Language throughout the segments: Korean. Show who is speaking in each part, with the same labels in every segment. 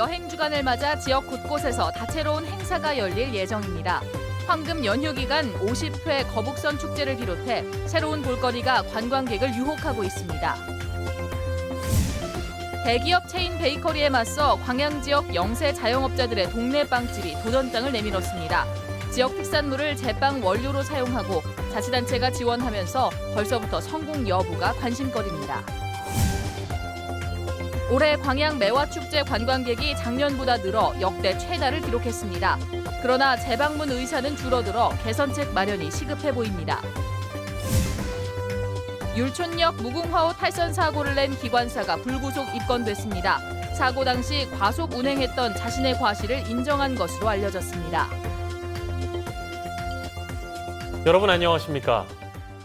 Speaker 1: 여행 주간을 맞아 지역 곳곳에서 다채로운 행사가 열릴 예정입니다. 황금 연휴 기간 50회 거북선 축제를 비롯해 새로운 볼거리가 관광객을 유혹하고 있습니다. 대기업 체인 베이커리에 맞서 광양 지역 영세 자영업자들의 동네 빵집이 도전장을 내밀었습니다. 지역 특산물을 제빵 원료로 사용하고 자치단체가 지원하면서 벌써부터 성공 여부가 관심거리입니다. 올해 광양 매화축제 관광객이 작년보다 늘어 역대 최다를 기록했습니다. 그러나 재방문 의사는 줄어들어 개선책 마련이 시급해 보입니다. 율촌역 무궁화호 탈선 사고를 낸 기관사가 불구속 입건됐습니다. 사고 당시 과속 운행했던 자신의 과실을 인정한 것으로 알려졌습니다.
Speaker 2: 여러분 안녕하십니까?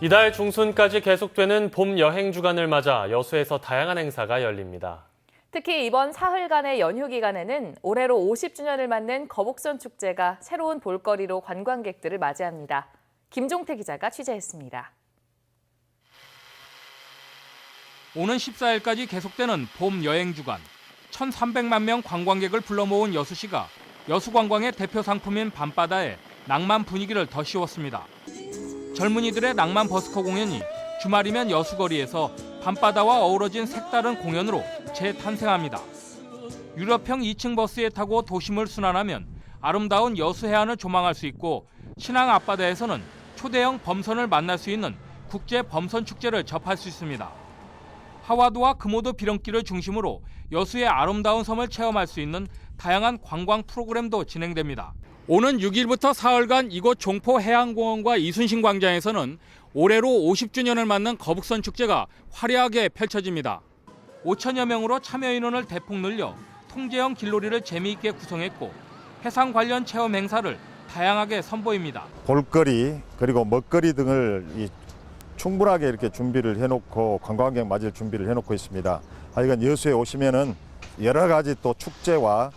Speaker 2: 이달 중순까지 계속되는 봄 여행 주간을 맞아 여수에서 다양한 행사가 열립니다.
Speaker 3: 특히 이번 사흘간의 연휴 기간에는 올해로 50주년을 맞는 거북선 축제가 새로운 볼거리로 관광객들을 맞이합니다. 김종태 기자가 취재했습니다.
Speaker 4: 오는 14일까지 계속되는 봄 여행 주간, 1,300만 명 관광객을 불러 모은 여수시가 여수관광의 대표 상품인 밤바다에 낭만 분위기를 더 씌웠습니다. 젊은이들의 낭만 버스커 공연이 주말이면 여수거리에서 밤바다와 어우러진 색다른 공연으로 재탄생합니다. 유럽형 2층 버스에 타고 도심을 순환하면 아름다운 여수 해안을 조망할 수 있고 신항 앞바다에서는 초대형 범선을 만날 수 있는 국제 범선 축제를 접할 수 있습니다. 하와드와 금오도 비렁길을 중심으로 여수의 아름다운 섬을 체험할 수 있는 다양한 관광 프로그램도 진행됩니다. 오는 6일부터 사흘간 이곳 종포 해양공원과 이순신 광장에서는 올해로 50주년을 맞는 거북선 축제가 화려하게 펼쳐집니다. 5천여 명으로 참여 인원을 대폭 늘려 통제형 길놀이를 재미있게 구성했고 해상 관련 체험 행사를 다양하게 선보입니다.
Speaker 5: 볼거리 그리고 먹거리 등을 충분하게 이렇게 준비를 해놓고 관광객 맞을 준비를 해놓고 있습니다. 하여간 여수에 오시면은 여러 가지 또 축제와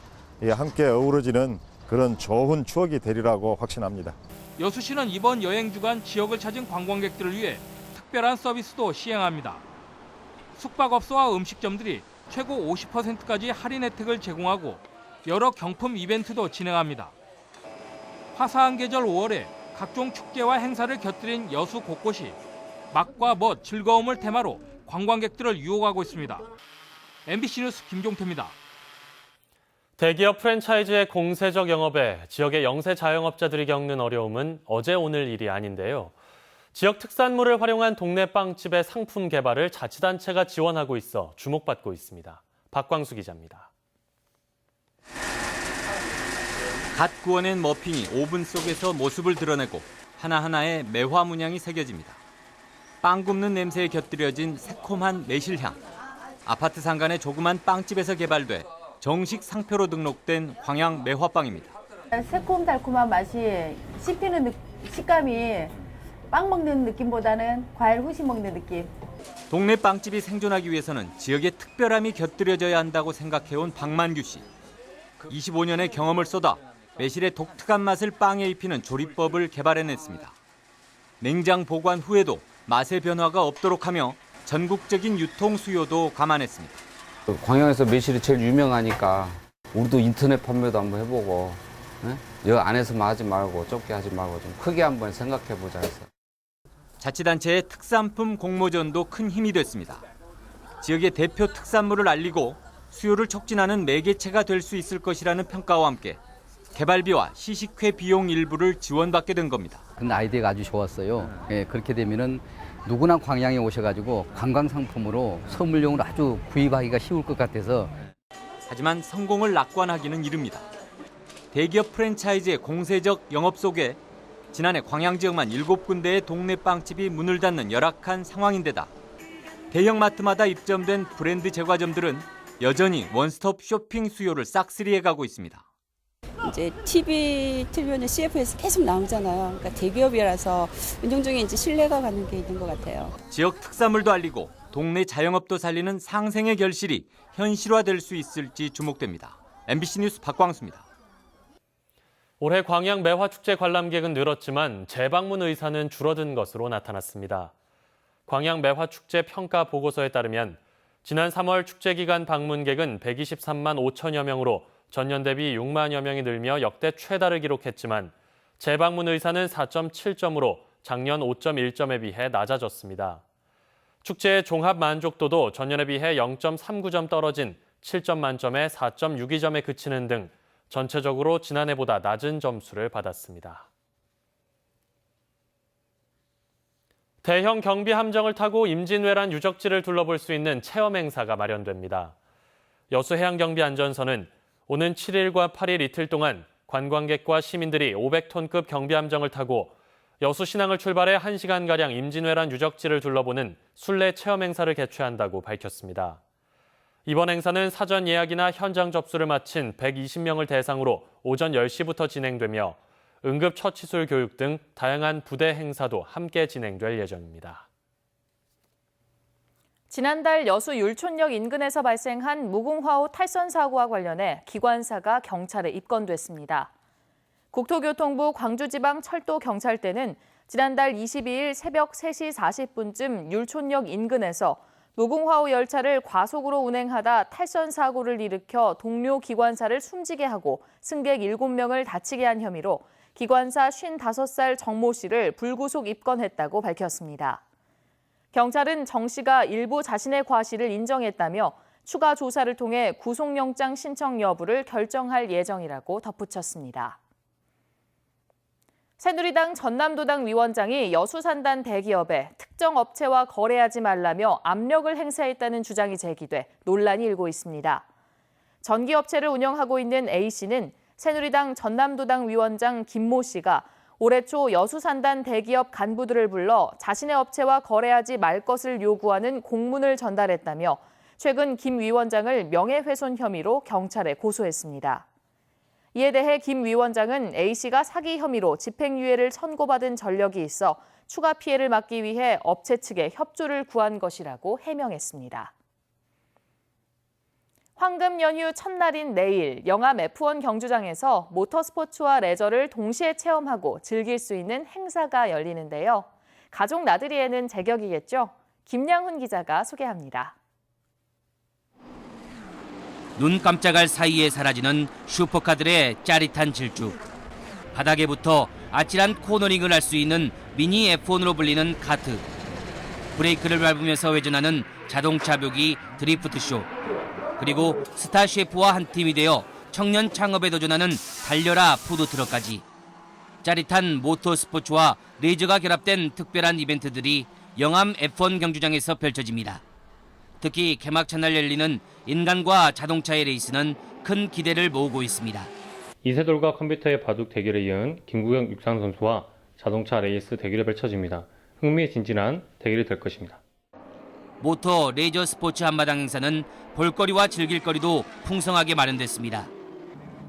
Speaker 5: 함께 어우러지는 그런 좋은 추억이 되리라고 확신합니다.
Speaker 4: 여수시는 이번 여행 주간 지역을 찾은 관광객들을 위해 특별한 서비스도 시행합니다. 숙박업소와 음식점들이 최고 50%까지 할인 혜택을 제공하고 여러 경품 이벤트도 진행합니다. 화사한 계절 5월에 각종 축제와 행사를 곁들인 여수 곳곳이 맛과 멋, 즐거움을 테마로 관광객들을 유혹하고 있습니다. MBC 뉴스 김종태입니다.
Speaker 2: 대기업 프랜차이즈의 공세적 영업에 지역의 영세 자영업자들이 겪는 어려움은 어제 오늘 일이 아닌데요. 지역 특산물을 활용한 동네 빵집의 상품 개발을 자치단체가 지원하고 있어 주목받고 있습니다. 박광수 기자입니다.
Speaker 6: 갓 구워낸 머핀이 오븐 속에서 모습을 드러내고 하나하나의 매화 문양이 새겨집니다. 빵 굽는 냄새에 곁들여진 새콤한 매실향. 아파트 상간의 조그만 빵집에서 개발돼 정식 상표로 등록된 광양 매화빵입니다.
Speaker 7: 새콤달콤한 맛이 씹히는 식감이 빵 먹는 느낌보다는 과일 후식 먹는 느낌.
Speaker 6: 동네 빵집이 생존하기 위해서는 지역의 특별함이 곁들여져야 한다고 생각해온 박만규 씨. 25년의 경험을 쏟아 매실의 독특한 맛을 빵에 입히는 조리법을 개발해냈습니다. 냉장 보관 후에도 맛의 변화가 없도록 하며 전국적인 유통 수요도 감안했습니다.
Speaker 8: 광양에서 매실이 제일 유명하니까 우리도 인터넷 판매도 한번 해보고 여 안에서만 하지 말고 좁게 하지 말고 좀 크게 한번 생각해보자 해서.
Speaker 6: 자치단체의 특산품 공모전도 큰 힘이 됐습니다. 지역의 대표 특산물을 알리고 수요를 촉진하는 매개체가 될 수 있을 것이라는 평가와 함께 개발비와 시식회 비용 일부를 지원받게 된 겁니다.
Speaker 9: 근데 아이디어가 아주 좋았어요. 예, 그렇게 되면은 누구나 광양에 오셔가지고 관광상품으로 선물용으로 아주 구입하기가 쉬울 것 같아서.
Speaker 6: 하지만 성공을 낙관하기는 이릅니다. 대기업 프랜차이즈의 공세적 영업 속에 지난해 광양 지역만 7군데의 동네 빵집이 문을 닫는 열악한 상황인데다 대형마트마다 입점된 브랜드 제과점들은 여전히 원스톱 쇼핑 수요를 싹쓸이해가고 있습니다.
Speaker 10: 이제 TV 틀면 CF에서 계속 나오잖아요. 그러니까 대기업이라서 은종중에 이제 신뢰가 가는 게 있는 것 같아요.
Speaker 6: 지역 특산물도 알리고 동네 자영업도 살리는 상생의 결실이 현실화될 수 있을지 주목됩니다. MBC 뉴스 박광수입니다.
Speaker 2: 올해 광양 매화축제 관람객은 늘었지만 재방문 의사는 줄어든 것으로 나타났습니다. 광양 매화축제 평가 보고서에 따르면 지난 3월 축제 기간 방문객은 123만 5천여 명으로 전년 대비 6만여 명이 늘며 역대 최다를 기록했지만 재방문 의사는 4.7점으로 작년 5.1점에 비해 낮아졌습니다. 축제의 종합 만족도도 전년에 비해 0.39점 떨어진 7점 만점에 4.62점에 그치는 등 전체적으로 지난해보다 낮은 점수를 받았습니다. 대형 경비 함정을 타고 임진왜란 유적지를 둘러볼 수 있는 체험 행사가 마련됩니다. 여수해양경비안전서는 오는 7일과 8일 이틀 동안 관광객과 시민들이 500톤급 경비 함정을 타고 여수 신항을 출발해 1시간가량 임진왜란 유적지를 둘러보는 순례 체험 행사를 개최한다고 밝혔습니다. 이번 행사는 사전 예약이나 현장 접수를 마친 120명을 대상으로 오전 10시부터 진행되며 응급처치술 교육 등 다양한 부대 행사도 함께 진행될 예정입니다.
Speaker 3: 지난달 여수 율촌역 인근에서 발생한 무궁화호 탈선 사고와 관련해 기관사가 경찰에 입건됐습니다. 국토교통부 광주지방철도경찰대는 지난달 22일 새벽 3시 40분쯤 율촌역 인근에서 무궁화호 열차를 과속으로 운행하다 탈선 사고를 일으켜 동료 기관사를 숨지게 하고 승객 7명을 다치게 한 혐의로 기관사 55살 정모 씨를 불구속 입건했다고 밝혔습니다. 경찰은 정 씨가 일부 자신의 과실을 인정했다며 추가 조사를 통해 구속영장 신청 여부를 결정할 예정이라고 덧붙였습니다. 새누리당 전남도당 위원장이 여수산단 대기업에 특정 업체와 거래하지 말라며 압력을 행사했다는 주장이 제기돼 논란이 일고 있습니다. 전기업체를 운영하고 있는 A씨는 새누리당 전남도당 위원장 김모 씨가 올해 초 여수산단 대기업 간부들을 불러 자신의 업체와 거래하지 말 것을 요구하는 공문을 전달했다며 최근 김 위원장을 명예훼손 혐의로 경찰에 고소했습니다. 이에 대해 김 위원장은 A씨가 사기 혐의로 집행유예를 선고받은 전력이 있어 추가 피해를 막기 위해 업체 측에 협조를 구한 것이라고 해명했습니다. 황금 연휴 첫날인 내일 영암 F1 경주장에서 모터스포츠와 레저를 동시에 체험하고 즐길 수 있는 행사가 열리는데요. 가족 나들이에는 제격이겠죠? 김양훈 기자가 소개합니다.
Speaker 11: 눈 깜짝할 사이에 사라지는 슈퍼카들의 짜릿한 질주. 바닥에부터 아찔한 코너링을 할 수 있는 미니 F1으로 불리는 카트. 브레이크를 밟으면서 회전하는 자동차 묘기 드리프트쇼. 그리고 스타 셰프와 한 팀이 되어 청년 창업에 도전하는 달려라 푸드트럭까지. 짜릿한 모터스포츠와 레저가 결합된 특별한 이벤트들이 영암 F1 경주장에서 펼쳐집니다. 특히 개막 첫날 열리는 인간과 자동차의 레이스는 큰 기대를 모으고 있습니다.
Speaker 12: 이세돌과 컴퓨터의 바둑 대결에 이은 김구경 육상 선수와 자동차 레이스 대결이 펼쳐집니다. 흥미진진한 대결이 될 것입니다.
Speaker 11: 모터 레이저 스포츠 한마당 행사는 볼거리와 즐길거리도 풍성하게 마련됐습니다.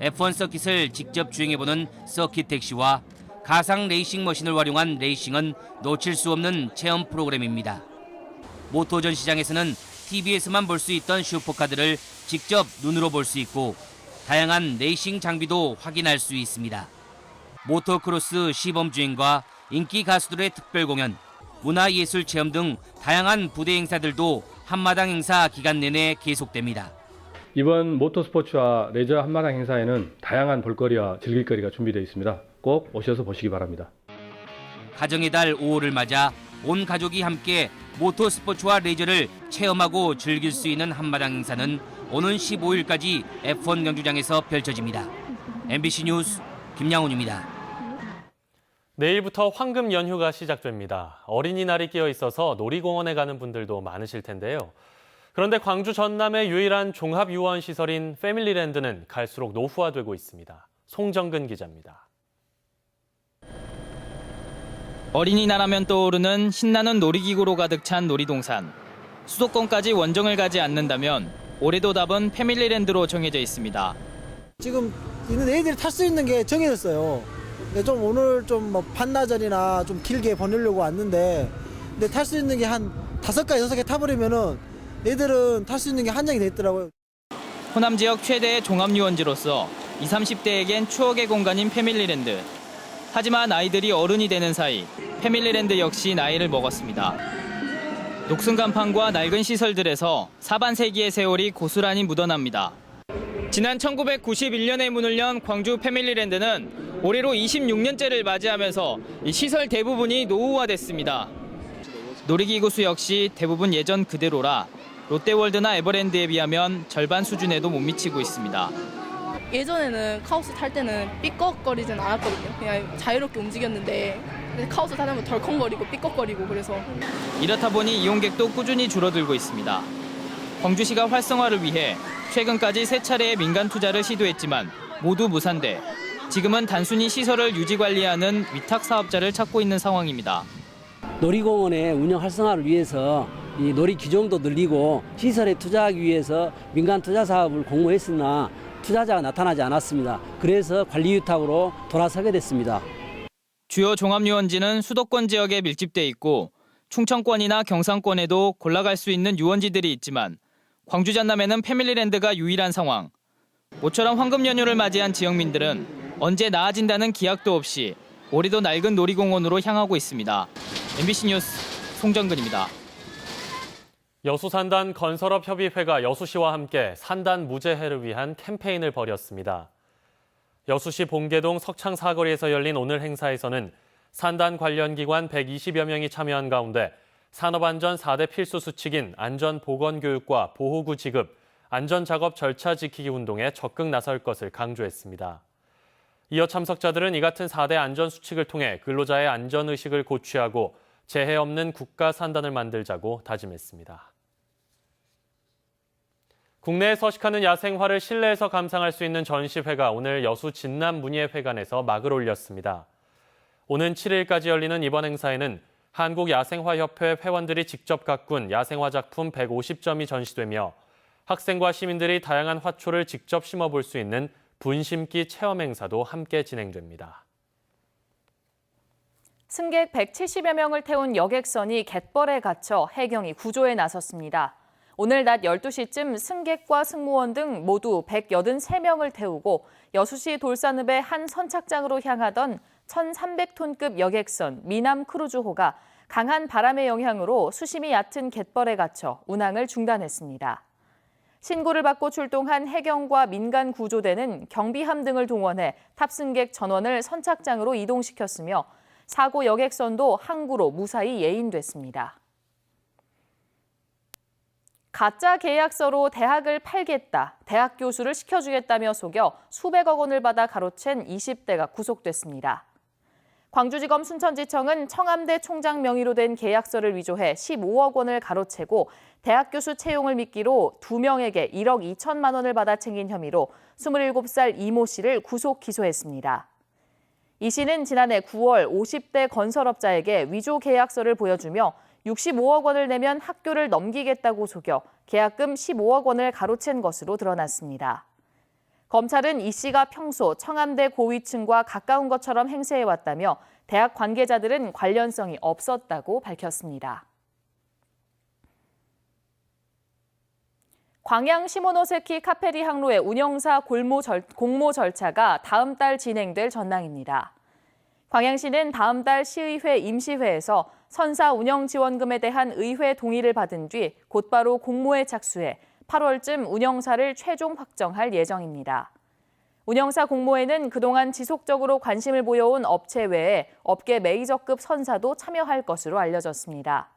Speaker 11: F1 서킷을 직접 주행해보는 서킷 택시와 가상 레이싱 머신을 활용한 레이싱은 놓칠 수 없는 체험 프로그램입니다. 모터 전시장에서는 TV에서만 볼 수 있던 슈퍼카들을 직접 눈으로 볼 수 있고 다양한 레이싱 장비도 확인할 수 있습니다. 모터크로스 시범주행과 인기 가수들의 특별 공연, 문화예술 체험 등 다양한 부대 행사들도 한마당 행사 기간 내내 계속됩니다.
Speaker 12: 이번 모터스포츠와 레저 한마당 행사에는 다양한 볼거리와 즐길거리가 준비되어 있습니다. 꼭 오셔서 보시기 바랍니다.
Speaker 11: 가정의 달 5월을 맞아 온 가족이 함께 모터스포츠와 레저를 체험하고 즐길 수 있는 한마당 행사는 오는 15일까지 F1 경주장에서 펼쳐집니다. MBC 뉴스 김양훈입니다.
Speaker 2: 내일부터 황금 연휴가 시작됩니다. 어린이날이 끼어 있어서 놀이공원에 가는 분들도 많으실 텐데요. 그런데 광주 전남의 유일한 종합유원 시설인 패밀리랜드는 갈수록 노후화되고 있습니다. 송정근 기자입니다.
Speaker 13: 어린이날 하면 떠오르는 신나는 놀이기구로 가득 찬 놀이동산. 수도권까지 원정을 가지 않는다면 올해도 답은 패밀리랜드로 정해져 있습니다.
Speaker 14: 지금 있는 애들이 탈 수 있는 게 정해졌어요. 좀 오늘 좀 뭐 반나절이나 좀 길게 보내려고 왔는데 근데 탈 수 있는 게 한 5개, 6개 타버리면은 애들은 탈 수 있는 게 한정이 돼 있더라고요.
Speaker 13: 호남 지역 최대의 종합유원지로서 20, 30대에겐 추억의 공간인 패밀리랜드. 하지만 아이들이 어른이 되는 사이 패밀리랜드 역시 나이를 먹었습니다. 녹슨 간판과 낡은 시설들에서 사반세기의 세월이 고스란히 묻어납니다. 지난 1991년에 문을 연 광주 패밀리랜드는 올해로 26년째를 맞이하면서 이 시설 대부분이 노후화됐습니다. 놀이기구 수 역시 대부분 예전 그대로라 롯데월드나 에버랜드에 비하면 절반 수준에도 못 미치고 있습니다.
Speaker 15: 예전에는 카오스 탈 때는 삐걱거리진 않았거든요. 그냥 자유롭게 움직였는데 카오스 타면 덜컹거리고 삐걱거리고 그래서.
Speaker 13: 이렇다 보니 이용객도 꾸준히 줄어들고 있습니다. 광주시가 활성화를 위해 최근까지 3차례의 민간 투자를 시도했지만 모두 무산돼 지금은 단순히 시설을 유지관리하는 위탁 사업자를 찾고 있는 상황입니다.
Speaker 16: 놀이공원의 운영 활성화를 위해서 이 놀이 규정도 늘리고 시설에 투자하기 위해서 민간 투자 사업을 공모했으나 투자자가 나타나지 않았습니다. 그래서 관리 위탁으로 돌아서게 됐습니다.
Speaker 13: 주요 종합유원지는 수도권 지역에 밀집돼 있고 충청권이나 경상권에도 골라갈 수 있는 유원지들이 있지만 광주 전남에는 패밀리랜드가 유일한 상황. 모처럼 황금 연휴를 맞이한 지역민들은 언제 나아진다는 기약도 없이 올해도 낡은 놀이공원으로 향하고 있습니다. MBC 뉴스 송정근입니다.
Speaker 2: 여수산단 건설업협의회가 여수시와 함께 산단 무재해를 위한 캠페인을 벌였습니다. 여수시 봉계동 석창사거리에서 열린 오늘 행사에서는 산단 관련 기관 120여 명이 참여한 가운데 산업안전 4대 필수 수칙인 안전보건교육과 보호구 지급, 안전작업 절차 지키기 운동에 적극 나설 것을 강조했습니다. 이어 참석자들은 이 같은 4대 안전수칙을 통해 근로자의 안전의식을 고취하고 재해 없는 국가 산단을 만들자고 다짐했습니다. 국내에 서식하는 야생화를 실내에서 감상할 수 있는 전시회가 오늘 여수 진남문예회관에서 막을 올렸습니다. 오는 7일까지 열리는 이번 행사에는 한국야생화협회 회원들이 직접 가꾼 야생화 작품 150점이 전시되며 학생과 시민들이 다양한 화초를 직접 심어볼 수 있는 분심기 체험 행사도 함께 진행됩니다.
Speaker 3: 승객 170여 명을 태운 여객선이 갯벌에 갇혀 해경이 구조에 나섰습니다. 오늘 낮 12시쯤 승객과 승무원 등 모두 183명을 태우고 여수시 돌산읍의 한 선착장으로 향하던 1,300톤급 여객선 미남 크루즈호가 강한 바람의 영향으로 수심이 얕은 갯벌에 갇혀 운항을 중단했습니다. 신고를 받고 출동한 해경과 민간 구조대는 경비함 등을 동원해 탑승객 전원을 선착장으로 이동시켰으며 사고 여객선도 항구로 무사히 예인됐습니다. 가짜 계약서로 대학을 팔겠다, 대학 교수를 시켜주겠다며 속여 수백억 원을 받아 가로챈 20대가 구속됐습니다. 광주지검 순천지청은 청암대 총장 명의로 된 계약서를 위조해 15억 원을 가로채고 대학 교수 채용을 미끼로 2명에게 1억 2천만 원을 받아 챙긴 혐의로 27살 이모 씨를 구속 기소했습니다. 이 씨는 지난해 9월 50대 건설업자에게 위조 계약서를 보여주며 65억 원을 내면 학교를 넘기겠다고 속여 계약금 15억 원을 가로챈 것으로 드러났습니다. 검찰은 이 씨가 평소 청암대 고위층과 가까운 것처럼 행세해왔다며 대학 관계자들은 관련성이 없었다고 밝혔습니다. 광양 시모노세키 카페리 항로의 운영사 공모 절차가 다음 달 진행될 전망입니다. 광양시는 다음 달 시의회 임시회에서 선사 운영 지원금에 대한 의회 동의를 받은 뒤 곧바로 공모에 착수해 8월쯤 운영사를 최종 확정할 예정입니다. 운영사 공모에는 그동안 지속적으로 관심을 보여온 업체 외에 업계 메이저급 선사도 참여할 것으로 알려졌습니다.